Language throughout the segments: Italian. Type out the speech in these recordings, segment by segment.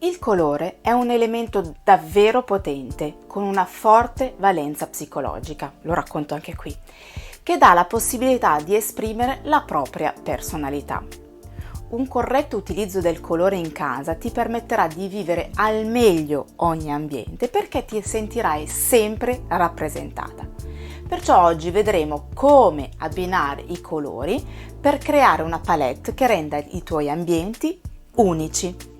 Il colore è un elemento davvero potente, con una forte valenza psicologica, lo racconto anche qui, che dà la possibilità di esprimere la propria personalità. Un corretto utilizzo del colore in casa ti permetterà di vivere al meglio ogni ambiente perché ti sentirai sempre rappresentata. Perciò oggi vedremo come abbinare i colori per creare una palette che renda i tuoi ambienti unici.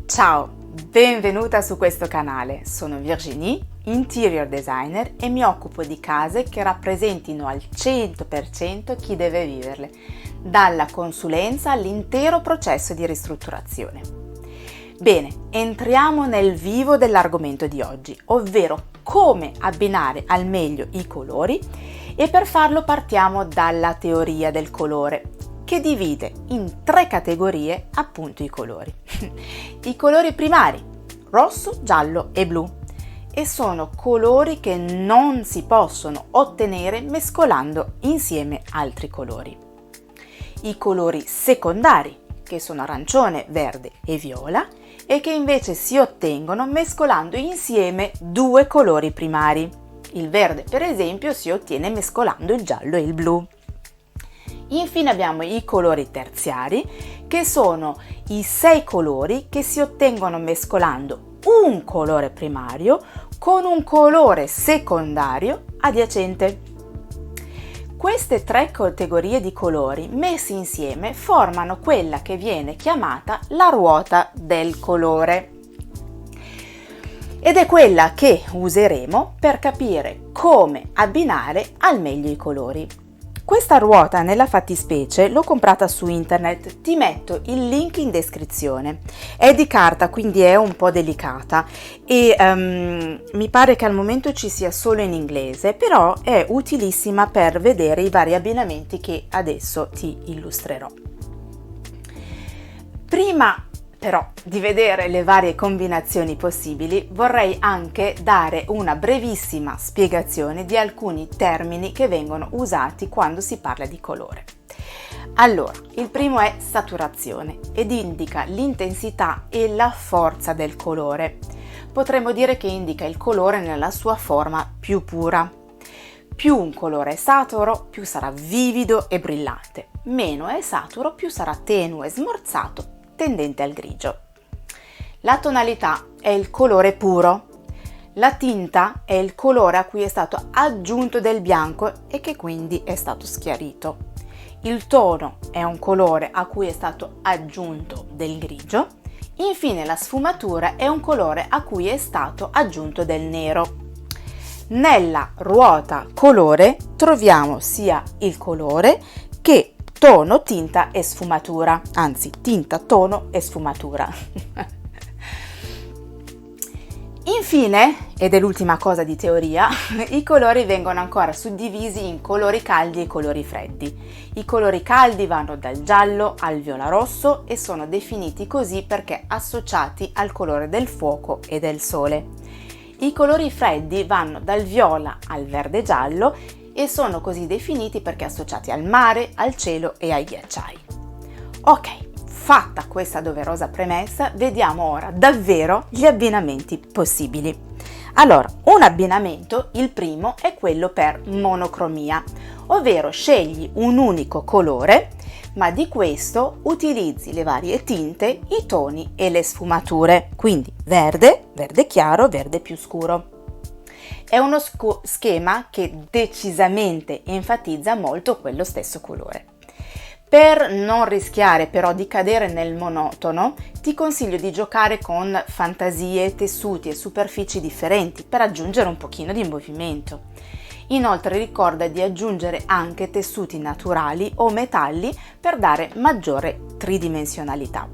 Ciao, benvenuta su questo canale. Sono Virginie, interior designer e mi occupo di case che rappresentino al 100% chi deve viverle, dalla consulenza all'intero processo di ristrutturazione. Bene, entriamo nel vivo dell'argomento di oggi, ovvero come abbinare al meglio i colori, e per farlo partiamo dalla teoria del colore, che divide in 3 categorie appunto i colori. I colori primari, rosso, giallo e blu, e sono colori che non si possono ottenere mescolando insieme altri colori. I colori secondari, che sono arancione, verde e viola, e che invece si ottengono mescolando insieme 2 colori primari. Il verde, per esempio, si ottiene mescolando il giallo e il blu. Infine abbiamo i colori terziari, che sono i 6 colori che si ottengono mescolando un colore primario con un colore secondario adiacente. Queste 3 categorie di colori messi insieme formano quella che viene chiamata la ruota del colore. Ed è quella che useremo per capire come abbinare al meglio i colori. Questa ruota nella fattispecie l'ho comprata su internet, ti metto il link in descrizione. È di carta, quindi è un po' delicata e mi pare che al momento ci sia solo in inglese, però è utilissima per vedere i vari abbinamenti che adesso ti illustrerò. Prima però di vedere le varie combinazioni possibili, vorrei anche dare una brevissima spiegazione di alcuni termini che vengono usati quando si parla di colore. Allora, il primo è saturazione ed indica l'intensità e la forza del colore. Potremmo dire che indica il colore nella sua forma più pura. Più un colore è saturo, più sarà vivido e brillante. Meno è saturo, più sarà tenue, smorzato, tendente al grigio. La tonalità è il colore puro. La tinta è il colore a cui è stato aggiunto del bianco e che quindi è stato schiarito. Il tono è un colore a cui è stato aggiunto del grigio. Infine la sfumatura è un colore a cui è stato aggiunto del nero. Nella ruota colore troviamo sia il colore che tono, tinta e sfumatura, anzi tinta, tono e sfumatura. Infine, ed è l'ultima cosa di teoria, i colori vengono ancora suddivisi in colori caldi e colori freddi. I colori caldi vanno dal giallo al viola rosso e sono definiti così perché associati al colore del fuoco e del sole. I colori freddi vanno dal viola al verde giallo e sono così definiti perché associati al mare, al cielo e ai ghiacciai. Ok, fatta questa doverosa premessa, vediamo ora davvero gli abbinamenti possibili. Allora, un abbinamento, il primo, è quello per monocromia, ovvero scegli un unico colore, ma di questo utilizzi le varie tinte, i toni e le sfumature, quindi verde, verde chiaro, verde più scuro. È uno schema che decisamente enfatizza molto quello stesso colore. Per non rischiare però di cadere nel monotono, ti consiglio di giocare con fantasie, tessuti e superfici differenti per aggiungere un pochino di movimento. Inoltre ricorda di aggiungere anche tessuti naturali o metalli per dare maggiore tridimensionalità.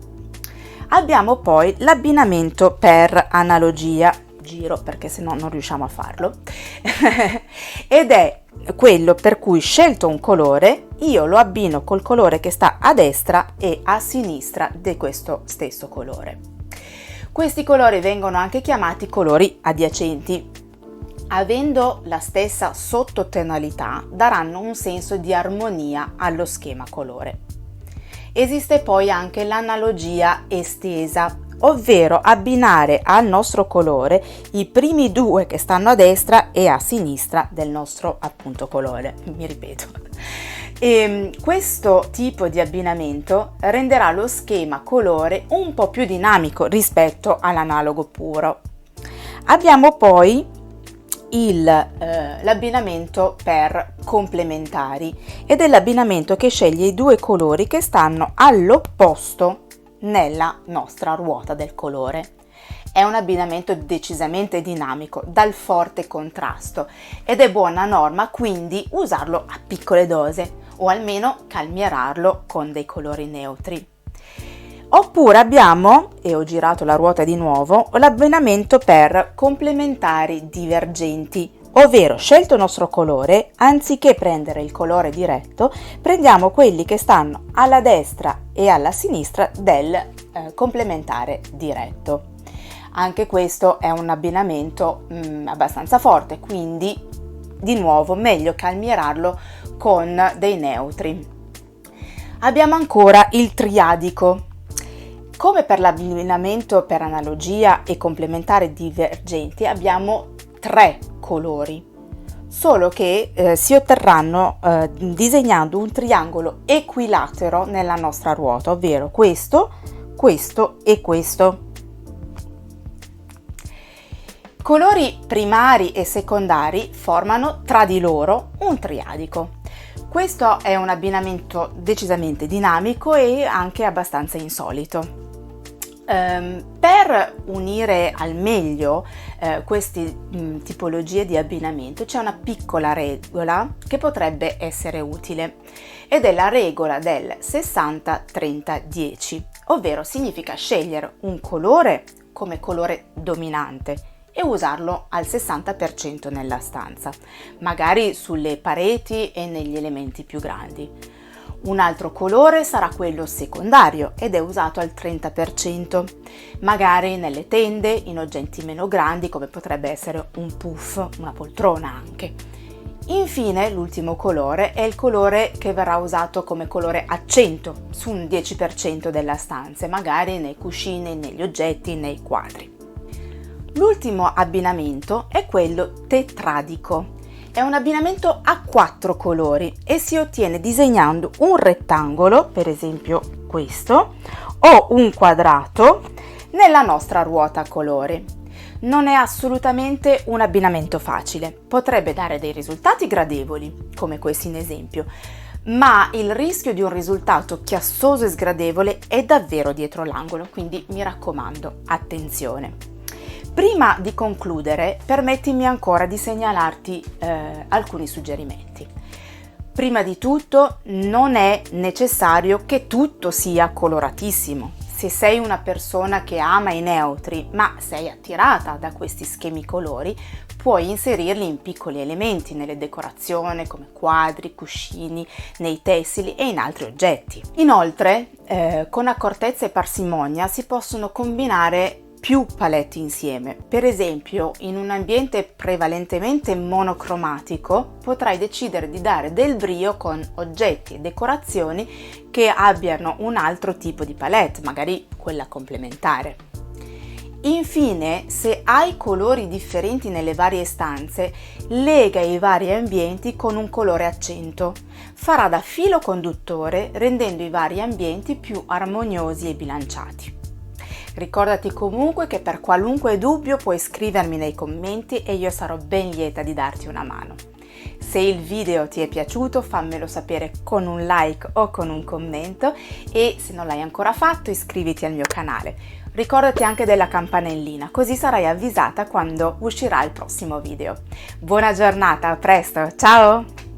Abbiamo poi l'abbinamento per analogia, giro perché se no non riusciamo a farlo, ed è quello per cui, scelto un colore, io lo abbino col colore che sta a destra e a sinistra di questo stesso colore. Questi colori vengono anche chiamati colori adiacenti. avendo la stessa sottotonalità, daranno un senso di armonia allo schema colore. Esiste poi anche l'analogia estesa, ovvero abbinare al nostro colore i primi due che stanno a destra e a sinistra del nostro appunto colore. Mi ripeto. E questo tipo di abbinamento renderà lo schema colore un po' più dinamico rispetto all'analogo puro. Abbiamo poi l'abbinamento per complementari ed è l'abbinamento che sceglie i due colori che stanno all'opposto nella nostra ruota del colore. È un abbinamento decisamente dinamico, dal forte contrasto, ed è buona norma quindi usarlo a piccole dosi o almeno calmierarlo con dei colori neutri. Oppure abbiamo, e ho girato la ruota di nuovo, l'abbinamento per complementari divergenti, ovvero scelto il nostro colore, anziché prendere il colore diretto, prendiamo quelli che stanno alla destra e alla sinistra del complementare diretto. Anche questo è un abbinamento abbastanza forte, quindi di nuovo meglio calmierarlo con dei neutri. Abbiamo ancora il triadico. Come per l'abbinamento per analogia e complementari divergenti abbiamo 3 colori, solo che si otterranno disegnando un triangolo equilatero nella nostra ruota, ovvero questo, questo e questo. Colori primari e secondari formano tra di loro un triadico. Questo è un abbinamento decisamente dinamico e anche abbastanza insolito. Per unire al meglio queste tipologie di abbinamento c'è una piccola regola che potrebbe essere utile ed è la regola del 60-30-10, ovvero significa scegliere un colore come colore dominante e usarlo al 60% nella stanza, magari sulle pareti e negli elementi più grandi. Un altro colore sarà quello secondario ed è usato al 30%, magari nelle tende, in oggetti meno grandi come potrebbe essere un puff, una poltrona anche. Infine l'ultimo colore è il colore che verrà usato come colore accento su un 10% della stanza, magari nei cuscini, negli oggetti, nei quadri. L'ultimo abbinamento è quello tetradico. È un abbinamento a 4 colori e si ottiene disegnando un rettangolo, per esempio questo, o un quadrato nella nostra ruota colori. Non è assolutamente un abbinamento facile, potrebbe dare dei risultati gradevoli, come questi in esempio, ma il rischio di un risultato chiassoso e sgradevole è davvero dietro l'angolo, quindi mi raccomando, attenzione. Prima di concludere, permettimi ancora di segnalarti alcuni suggerimenti. Prima di tutto, non è necessario che tutto sia coloratissimo. Se sei una persona che ama i neutri, ma sei attirata da questi schemi colori, puoi inserirli in piccoli elementi nelle decorazioni come quadri, cuscini, nei tessili e in altri oggetti. Inoltre, con accortezza e parsimonia si possono combinare più paletti insieme. Per esempio, in un ambiente prevalentemente monocromatico, potrai decidere di dare del brio con oggetti e decorazioni che abbiano un altro tipo di palette, magari quella complementare. Infine, se hai colori differenti nelle varie stanze, lega i vari ambienti con un colore accento. Farà da filo conduttore, rendendo i vari ambienti più armoniosi e bilanciati. Ricordati comunque che per qualunque dubbio puoi scrivermi nei commenti e io sarò ben lieta di darti una mano. Se il video ti è piaciuto fammelo sapere con un like o con un commento e se non l'hai ancora fatto iscriviti al mio canale. Ricordati anche della campanellina, così sarai avvisata quando uscirà il prossimo video. Buona giornata, a presto, ciao!